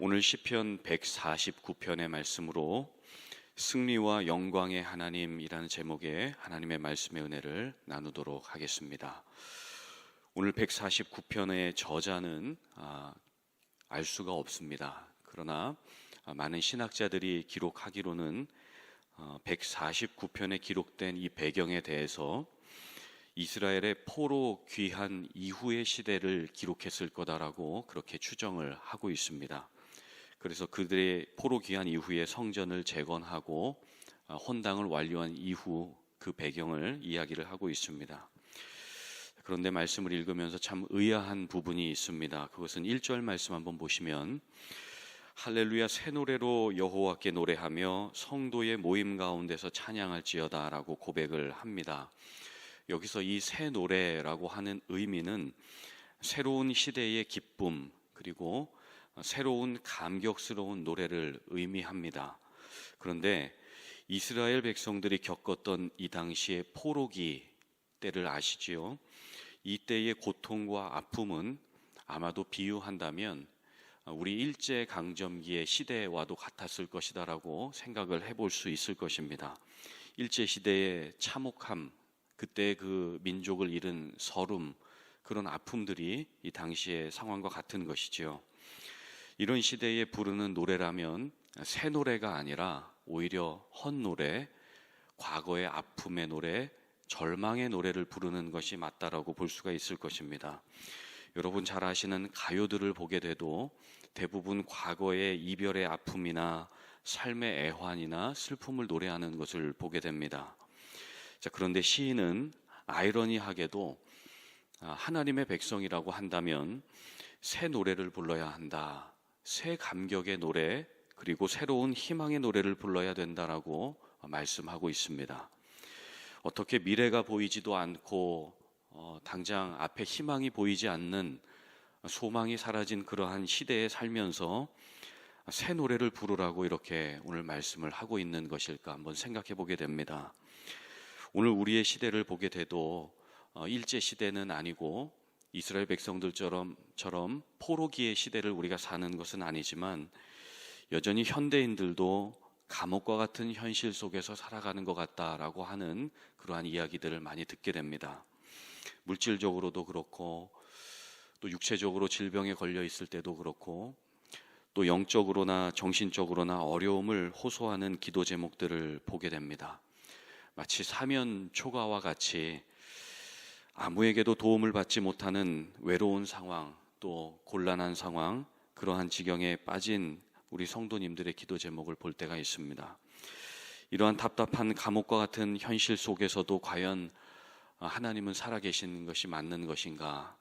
오늘 시편 149편의 말씀으로 승리와 영광의 하나님이라는 제목의 하나님의 말씀의 은혜를 나누도록 하겠습니다. 오늘 149편의 저자는 알 수가 없습니다. 그러나 많은 신학자들이 기록하기로는 149편에 기록된 이 배경에 대해서 이스라엘의 포로 귀환 이후의 시대를 기록했을 거다라고 그렇게 추정을 하고 있습니다. 그래서 그들의 포로 귀환 이후에 성전을 재건하고 헌당을 완료한 이후 그 배경을 이야기를 하고 있습니다. 그런데 말씀을 읽으면서 참 의아한 부분이 있습니다. 그것은 1절 말씀 한번 보시면 할렐루야 새 노래로 여호와께 노래하며 성도의 모임 가운데서 찬양할지어다 라고 고백을 합니다. 여기서 이 새 노래라고 하는 의미는 새로운 시대의 기쁨 그리고 새로운 감격스러운 노래를 의미합니다. 그런데 이스라엘 백성들이 겪었던 이 당시의 포로기 때를 아시지요? 이 때의 고통과 아픔은 아마도 비유한다면 우리 일제강점기의 시대와도 같았을 것이다라고 생각을 해볼 수 있을 것입니다. 일제시대의 참혹함, 그때 그 민족을 잃은 서름, 그런 아픔들이 이 당시의 상황과 같은 것이지요. 이런 시대에 부르는 노래라면 새 노래가 아니라 오히려 헛노래, 과거의 아픔의 노래, 절망의 노래를 부르는 것이 맞다라고 볼 수가 있을 것입니다. 여러분 잘 아시는 가요들을 보게 돼도 대부분 과거의 이별의 아픔이나 삶의 애환이나 슬픔을 노래하는 것을 보게 됩니다. 자, 그런데 시인은 아이러니하게도 하나님의 백성이라고 한다면 새 노래를 불러야 한다. 새 감격의 노래 그리고 새로운 희망의 노래를 불러야 된다라고 말씀하고 있습니다. 어떻게 미래가 보이지도 않고 당장 앞에 희망이 보이지 않는 소망이 사라진 그러한 시대에 살면서 새 노래를 부르라고 이렇게 오늘 말씀을 하고 있는 것일까 한번 생각해 보게 됩니다. 오늘 우리의 시대를 보게 돼도 일제 시대는 아니고 이스라엘 백성들처럼 포로기의 시대를 우리가 사는 것은 아니지만 여전히 현대인들도 감옥과 같은 현실 속에서 살아가는 것 같다라고 하는 그러한 이야기들을 많이 듣게 됩니다. 물질적으로도 그렇고 또 육체적으로 질병에 걸려 있을 때도 그렇고 또 영적으로나 정신적으로나 어려움을 호소하는 기도 제목들을 보게 됩니다. 마치 사면 초가와 같이 아무에게도 도움을 받지 못하는 외로운 상황, 또 곤란한 상황, 그러한 지경에 빠진 우리 성도님들의 기도 제목을 볼 때가 있습니다. 이러한 답답한 감옥과 같은 현실 속에서도 과연 하나님은 살아계신 것이 맞는 것인가?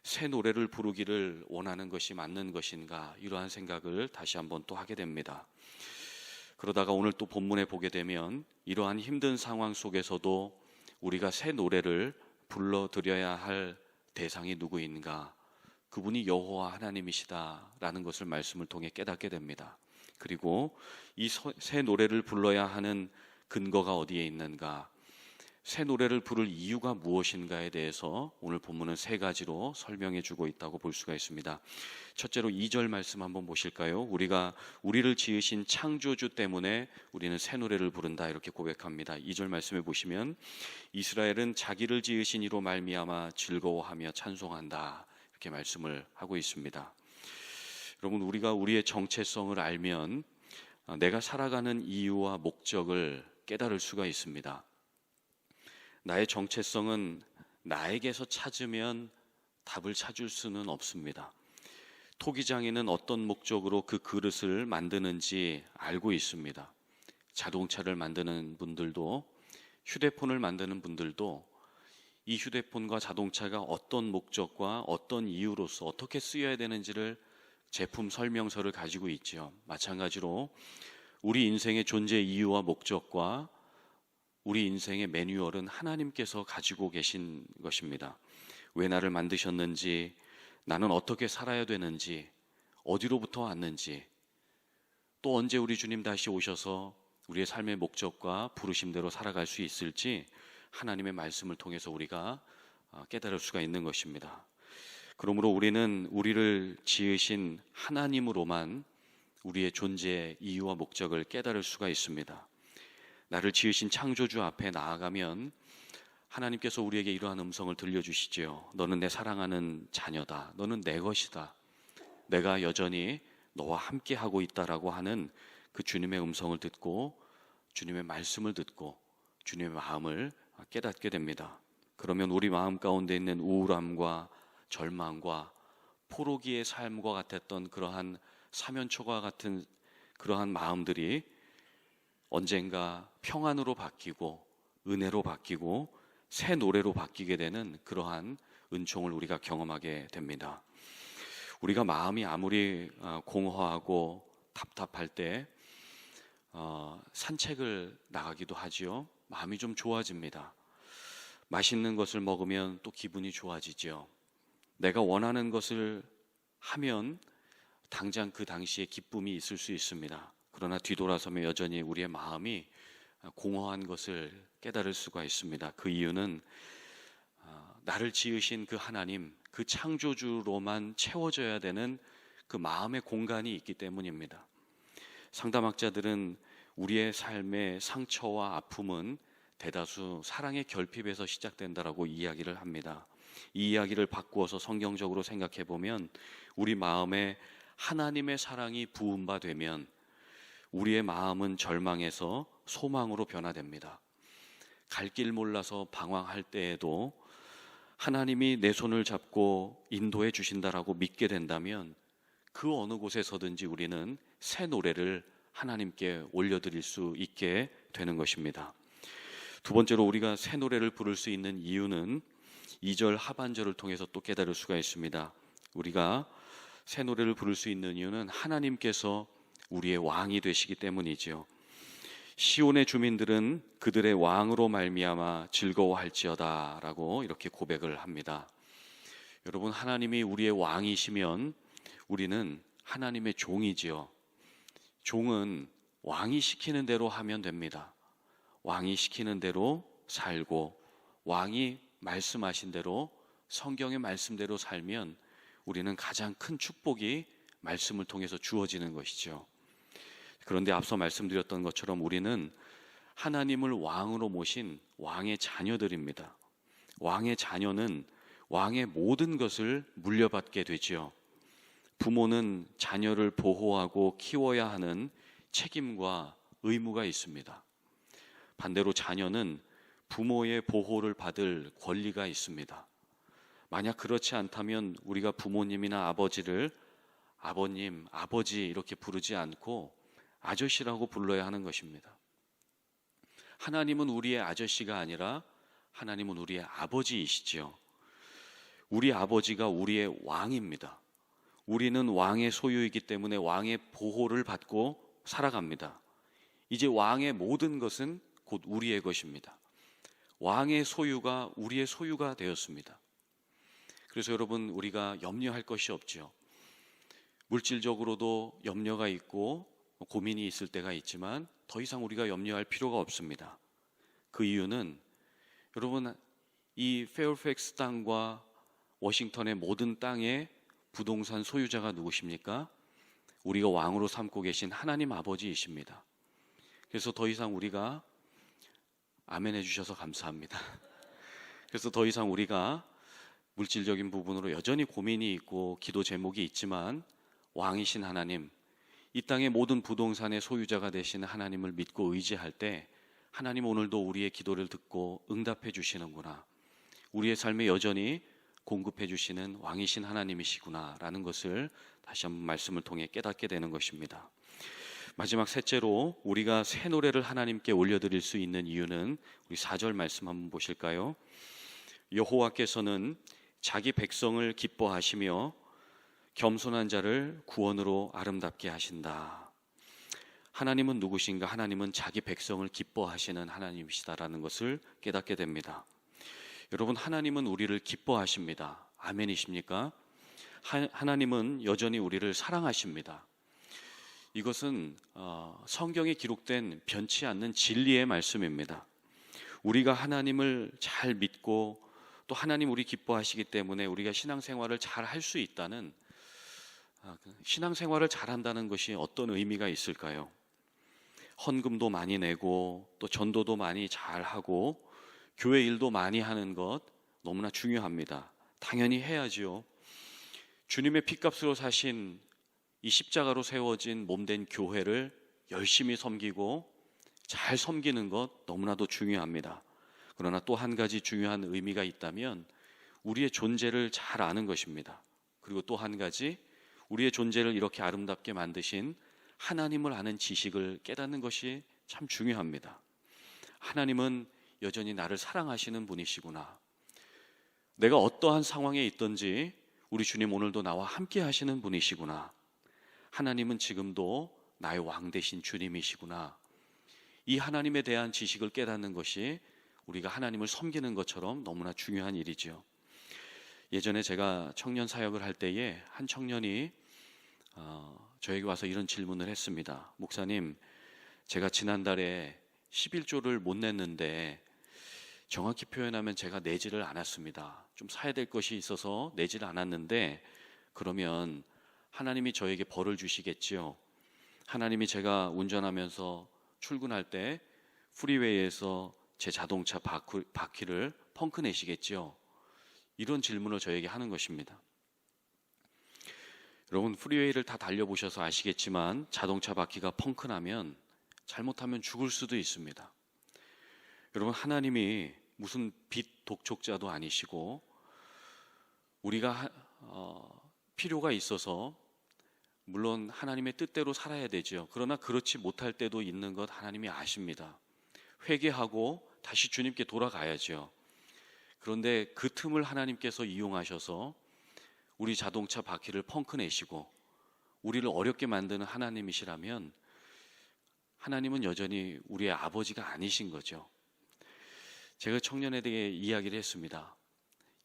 새 노래를 부르기를 원하는 것이 맞는 것인가? 이러한 생각을 다시 한번 또 하게 됩니다. 그러다가 오늘 또 본문에 보게 되면 이러한 힘든 상황 속에서도 우리가 새 노래를 불러드려야 할 대상이 누구인가? 그분이 여호와 하나님이시다라는 것을 말씀을 통해 깨닫게 됩니다. 그리고 이 새 노래를 불러야 하는 근거가 어디에 있는가? 새 노래를 부를 이유가 무엇인가에 대해서 오늘 본문은 세 가지로 설명해 주고 있다고 볼 수가 있습니다. 첫째로 2절 말씀 한번 보실까요? 우리를 지으신 창조주 때문에 우리는 새 노래를 부른다 이렇게 고백합니다. 2절 말씀에 보시면 이스라엘은 자기를 지으신 이로 말미암아 즐거워하며 찬송한다 이렇게 말씀을 하고 있습니다. 여러분 우리가 우리의 정체성을 알면 내가 살아가는 이유와 목적을 깨달을 수가 있습니다. 나의 정체성은 나에게서 찾으면 답을 찾을 수는 없습니다. 토기장인은 어떤 목적으로 그 그릇을 만드는지 알고 있습니다. 자동차를 만드는 분들도 휴대폰을 만드는 분들도 이 휴대폰과 자동차가 어떤 목적과 어떤 이유로서 어떻게 쓰여야 되는지를 제품 설명서를 가지고 있죠. 마찬가지로 우리 인생의 존재 이유와 목적과 우리 인생의 매뉴얼은 하나님께서 가지고 계신 것입니다. 왜 나를 만드셨는지, 나는 어떻게 살아야 되는지, 어디로부터 왔는지, 또 언제 우리 주님 다시 오셔서 우리의 삶의 목적과 부르심대로 살아갈 수 있을지 하나님의 말씀을 통해서 우리가 깨달을 수가 있는 것입니다. 그러므로 우리는 우리를 지으신 하나님으로만 우리의 존재의 이유와 목적을 깨달을 수가 있습니다. 나를 지으신 창조주 앞에 나아가면 하나님께서 우리에게 이러한 음성을 들려주시지요. 너는 내 사랑하는 자녀다. 너는 내 것이다. 내가 여전히 너와 함께 하고 있다라고 하는 그 주님의 음성을 듣고 주님의 말씀을 듣고 주님의 마음을 깨닫게 됩니다. 그러면 우리 마음 가운데 있는 우울함과 절망과 포로기의 삶과 같았던 그러한 사면초가 같은 그러한 마음들이 언젠가 평안으로 바뀌고 은혜로 바뀌고 새 노래로 바뀌게 되는 그러한 은총을 우리가 경험하게 됩니다. 우리가 마음이 아무리 공허하고 답답할 때 산책을 나가기도 하지요. 마음이 좀 좋아집니다. 맛있는 것을 먹으면 또 기분이 좋아지죠. 내가 원하는 것을 하면 당장 그 당시에 기쁨이 있을 수 있습니다. 그러나 뒤돌아서면 여전히 우리의 마음이 공허한 것을 깨달을 수가 있습니다. 그 이유는 나를 지으신 그 하나님, 그 창조주로만 채워져야 되는 그 마음의 공간이 있기 때문입니다. 상담학자들은 우리의 삶의 상처와 아픔은 대다수 사랑의 결핍에서 시작된다라고 이야기를 합니다. 이 이야기를 바꾸어서 성경적으로 생각해 보면 우리 마음에 하나님의 사랑이 부은 바 되면 우리의 마음은 절망에서 소망으로 변화됩니다. 갈 길 몰라서 방황할 때에도 하나님이 내 손을 잡고 인도해 주신다라고 믿게 된다면 그 어느 곳에서든지 우리는 새 노래를 하나님께 올려드릴 수 있게 되는 것입니다. 두 번째로 우리가 새 노래를 부를 수 있는 이유는 2절 하반절을 통해서 또 깨달을 수가 있습니다. 우리가 새 노래를 부를 수 있는 이유는 하나님께서 우리의 왕이 되시기 때문이지요. 시온의 주민들은 그들의 왕으로 말미암아 즐거워할지어다 라고 이렇게 고백을 합니다. 여러분, 하나님이 우리의 왕이시면 우리는 하나님의 종이지요. 종은 왕이 시키는 대로 하면 됩니다. 왕이 시키는 대로 살고 왕이 말씀하신 대로 성경의 말씀대로 살면 우리는 가장 큰 축복이 말씀을 통해서 주어지는 것이죠. 그런데 앞서 말씀드렸던 것처럼 우리는 하나님을 왕으로 모신 왕의 자녀들입니다. 왕의 자녀는 왕의 모든 것을 물려받게 되지요. 부모는 자녀를 보호하고 키워야 하는 책임과 의무가 있습니다. 반대로 자녀는 부모의 보호를 받을 권리가 있습니다. 만약 그렇지 않다면 우리가 부모님이나 아버지를 아버님, 아버지 이렇게 부르지 않고 아저씨라고 불러야 하는 것입니다. 하나님은 우리의 아저씨가 아니라 하나님은 우리의 아버지이시지요. 우리 아버지가 우리의 왕입니다. 우리는 왕의 소유이기 때문에 왕의 보호를 받고 살아갑니다. 이제 왕의 모든 것은 곧 우리의 것입니다. 왕의 소유가 우리의 소유가 되었습니다. 그래서 여러분, 우리가 염려할 것이 없죠. 물질적으로도 염려가 있고 고민이 있을 때가 있지만 더 이상 우리가 염려할 필요가 없습니다. 그 이유는 여러분, 이 페어팩스 땅과 워싱턴의 모든 땅의 부동산 소유자가 누구십니까? 우리가 왕으로 삼고 계신 하나님 아버지이십니다. 그래서 더 이상 우리가 아멘 해주셔서 감사합니다. 그래서 더 이상 우리가 물질적인 부분으로 여전히 고민이 있고 기도 제목이 있지만 왕이신 하나님, 이 땅의 모든 부동산의 소유자가 되시는 하나님을 믿고 의지할 때 하나님 오늘도 우리의 기도를 듣고 응답해 주시는구나, 우리의 삶에 여전히 공급해 주시는 왕이신 하나님이시구나 라는 것을 다시 한번 말씀을 통해 깨닫게 되는 것입니다. 마지막 셋째로 우리가 새 노래를 하나님께 올려드릴 수 있는 이유는 우리 4절 말씀 한번 보실까요? 여호와께서는 자기 백성을 기뻐하시며 겸손한 자를 구원으로 아름답게 하신다. 하나님은 누구신가? 하나님은 자기 백성을 기뻐하시는 하나님이시다라는 것을 깨닫게 됩니다. 여러분, 하나님은 우리를 기뻐하십니다. 아멘이십니까? 하나님은 여전히 우리를 사랑하십니다. 이것은 성경에 기록된 변치 않는 진리의 말씀입니다. 우리가 하나님을 잘 믿고 또 하나님 우리 기뻐하시기 때문에 우리가 신앙생활을 잘 할 수 있다는, 신앙생활을 잘한다는 것이 어떤 의미가 있을까요? 헌금도 많이 내고 또 전도도 많이 잘하고 교회 일도 많이 하는 것 너무나 중요합니다. 당연히 해야지요. 주님의 피값으로 사신 이 십자가로 세워진 몸된 교회를 열심히 섬기고 잘 섬기는 것 너무나도 중요합니다. 그러나 또 한 가지 중요한 의미가 있다면 우리의 존재를 잘 아는 것입니다. 그리고 또 한 가지, 우리의 존재를 이렇게 아름답게 만드신 하나님을 아는 지식을 깨닫는 것이 참 중요합니다. 하나님은 여전히 나를 사랑하시는 분이시구나. 내가 어떠한 상황에 있든지 우리 주님 오늘도 나와 함께 하시는 분이시구나. 하나님은 지금도 나의 왕 되신 주님이시구나. 이 하나님에 대한 지식을 깨닫는 것이 우리가 하나님을 섬기는 것처럼 너무나 중요한 일이죠. 예전에 제가 청년 사역을 할 때에 한 청년이 저에게 와서 이런 질문을 했습니다. 목사님, 제가 지난달에 11조를 못 냈는데 정확히 표현하면 제가 내지를 않았습니다. 좀 사야 될 것이 있어서 내지를 않았는데 그러면 하나님이 저에게 벌을 주시겠지요. 하나님이 제가 운전하면서 출근할 때 프리웨이에서 제 자동차 바퀴를 펑크 내시겠지요. 이런 질문을 저에게 하는 것입니다. 여러분, 프리웨이를 다 달려보셔서 아시겠지만 자동차 바퀴가 펑크 나면 잘못하면 죽을 수도 있습니다. 여러분, 하나님이 무슨 빛 독촉자도 아니시고 우리가 필요가 있어서 물론 하나님의 뜻대로 살아야 되죠. 그러나 그렇지 못할 때도 있는 것 하나님이 아십니다. 회개하고 다시 주님께 돌아가야죠. 그런데 그 틈을 하나님께서 이용하셔서 우리 자동차 바퀴를 펑크 내시고 우리를 어렵게 만드는 하나님이시라면 하나님은 여전히 우리의 아버지가 아니신 거죠. 제가 청년에게 이야기를 했습니다.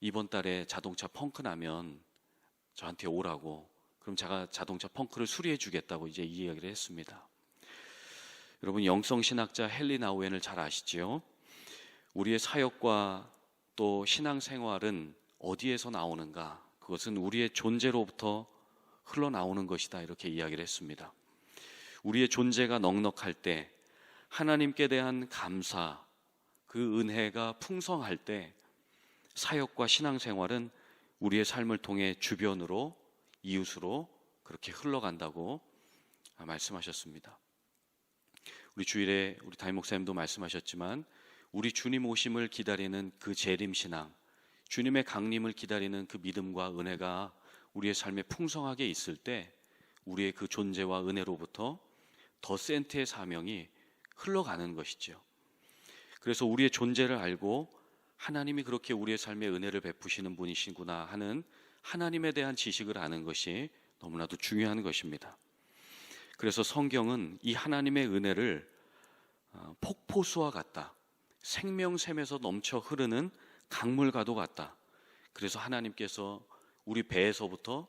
이번 달에 자동차 펑크 나면 저한테 오라고, 그럼 제가 자동차 펑크를 수리해 주겠다고 이제 이야기를 했습니다. 여러분, 영성신학자 헨리 나우엔을 잘 아시지요? 우리의 사역과 또 신앙생활은 어디에서 나오는가? 그것은 우리의 존재로부터 흘러나오는 것이다, 이렇게 이야기를 했습니다. 우리의 존재가 넉넉할 때, 하나님께 대한 감사, 그 은혜가 풍성할 때 사역과 신앙생활은 우리의 삶을 통해 주변으로, 이웃으로 그렇게 흘러간다고 말씀하셨습니다. 우리 주일에 우리 담임 목사님도 말씀하셨지만 우리 주님 오심을 기다리는 그 재림신앙, 주님의 강림을 기다리는 그 믿음과 은혜가 우리의 삶에 풍성하게 있을 때 우리의 그 존재와 은혜로부터 더 센트의 사명이 흘러가는 것이죠. 그래서 우리의 존재를 알고 하나님이 그렇게 우리의 삶에 은혜를 베푸시는 분이시구나 하는 하나님에 대한 지식을 아는 것이 너무나도 중요한 것입니다. 그래서 성경은 이 하나님의 은혜를 폭포수와 같다, 생명샘에서 넘쳐 흐르는 강물과도 같다. 그래서 하나님께서 우리 배에서부터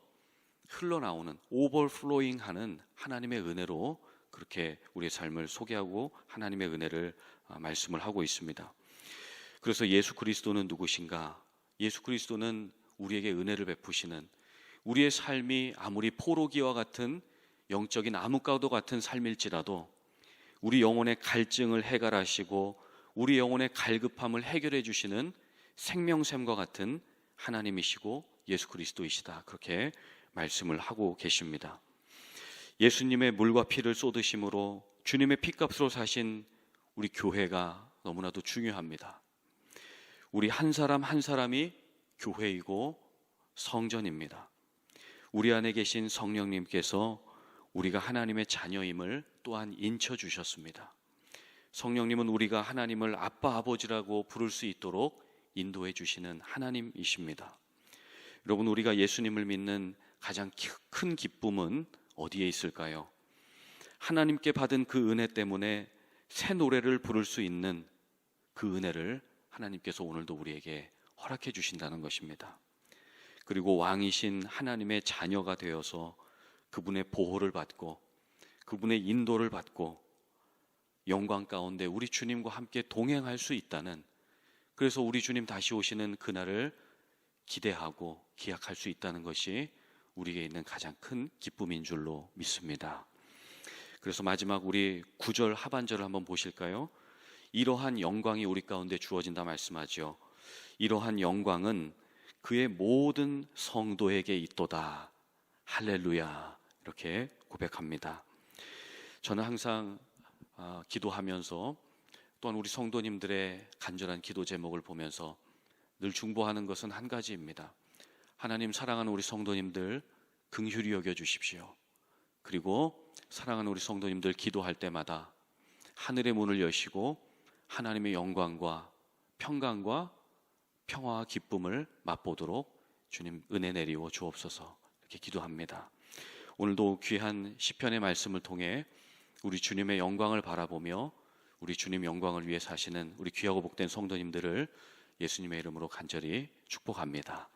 흘러나오는 오버플로잉 하는 하나님의 은혜로 그렇게 우리의 삶을 소개하고 하나님의 은혜를 말씀을 하고 있습니다. 그래서 예수 그리스도는 누구신가? 예수 그리스도는 우리에게 은혜를 베푸시는, 우리의 삶이 아무리 포로기와 같은 영적인 암흑과도 같은 삶일지라도 우리 영혼의 갈증을 해결하시고 우리 영혼의 갈급함을 해결해 주시는 생명샘과 같은 하나님이시고 예수 그리스도이시다, 그렇게 말씀을 하고 계십니다. 예수님의 물과 피를 쏟으심으로 주님의 피값으로 사신 우리 교회가 너무나도 중요합니다. 우리 한 사람 한 사람이 교회이고 성전입니다. 우리 안에 계신 성령님께서 우리가 하나님의 자녀임을 또한 인쳐주셨습니다. 성령님은 우리가 하나님을 아빠 아버지라고 부를 수 있도록 인도해 주시는 하나님이십니다. 여러분, 우리가 예수님을 믿는 가장 큰 기쁨은 어디에 있을까요? 하나님께 받은 그 은혜 때문에 새 노래를 부를 수 있는 그 은혜를 하나님께서 오늘도 우리에게 허락해 주신다는 것입니다. 그리고 왕이신 하나님의 자녀가 되어서 그분의 보호를 받고 그분의 인도를 받고 영광 가운데 우리 주님과 함께 동행할 수 있다는 그래서 우리 주님 다시 오시는 그날을 기대하고 기약할 수 있다는 것이 우리에게 있는 가장 큰 기쁨인 줄로 믿습니다. 그래서 마지막 우리 9절 하반절을 한번 보실까요? 이러한 영광이 우리 가운데 주어진다 말씀하죠. 이러한 영광은 그의 모든 성도에게 있도다. 할렐루야. 이렇게 고백합니다. 저는 항상 기도하면서 또한 우리 성도님들의 간절한 기도 제목을 보면서 늘 중보하는 것은 한 가지입니다. 하나님, 사랑하는 우리 성도님들 긍휼히 여겨 주십시오. 그리고 사랑하는 우리 성도님들 기도할 때마다 하늘의 문을 여시고 하나님의 영광과 평강과 평화와 기쁨을 맛보도록 주님 은혜 내리워 주옵소서, 이렇게 기도합니다. 오늘도 귀한 시편의 말씀을 통해 우리 주님의 영광을 바라보며 우리 주님 영광을 위해 사시는 우리 귀하고 복된 성도님들을 예수님의 이름으로 간절히 축복합니다.